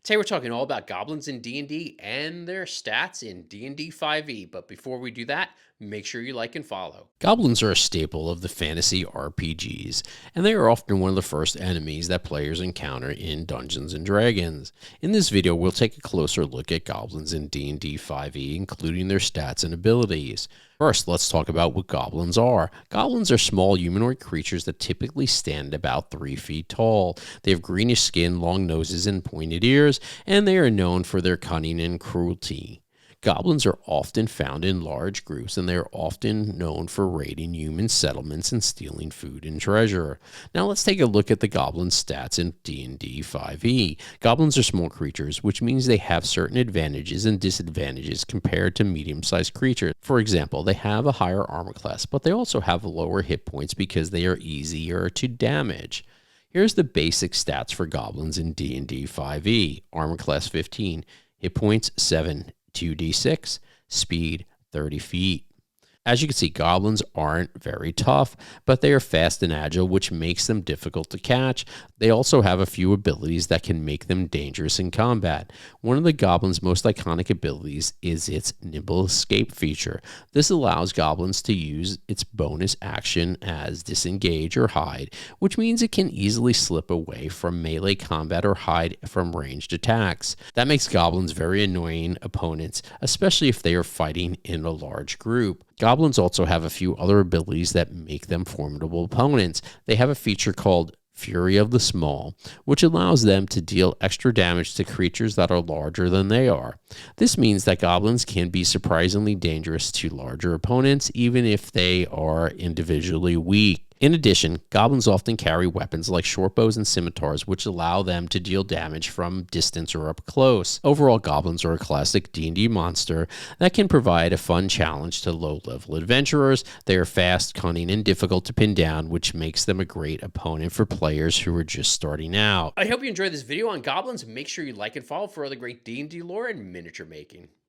Today we're talking all about goblins in D&D and their stats in D&D 5e. But before we do that, make sure you like and follow. Goblins are a staple of the fantasy RPGs, and they are often one of the first enemies that players encounter in Dungeons and Dragons. In this video, we'll take a closer look at goblins in D&D 5e, including their stats and abilities. First, let's talk about what goblins are. Goblins are small humanoid creatures that typically stand about 3 feet tall. They have greenish skin, long noses, and pointed ears, and they are known for their cunning and cruelty. Goblins are often found in large groups, and they are often known for raiding human settlements and stealing food and treasure. Now let's take a look at the goblin stats in D&D 5e. Goblins are small creatures, which means they have certain advantages and disadvantages compared to medium-sized creatures. For example, they have a higher armor class, but they also have lower hit points because they are easier to damage. Here's the basic stats for goblins in D&D 5e. Armor class 15, hit points 7, 2d6, speed 30 feet. As you can see, goblins aren't very tough, but they are fast and agile, which makes them difficult to catch. They also have a few abilities that can make them dangerous in combat. One of the goblin's most iconic abilities is its nimble escape feature. This allows goblins to use its bonus action as disengage or hide, which means it can easily slip away from melee combat or hide from ranged attacks. That makes goblins very annoying opponents, especially if they are fighting in a large group. Goblins also have a few other abilities that make them formidable opponents. They have a feature called Fury of the Small, which allows them to deal extra damage to creatures that are larger than they are. This means that goblins can be surprisingly dangerous to larger opponents, even if they are individually weak. In addition, goblins often carry weapons like short bows and scimitars, which allow them to deal damage from distance or up close. Overall, goblins are a classic D&D monster that can provide a fun challenge to low-level adventurers. They are fast, cunning, and difficult to pin down, which makes them a great opponent for players who are just starting out. I hope you enjoyed this video on goblins. Make sure you like and follow for other great D&D lore and miniature making.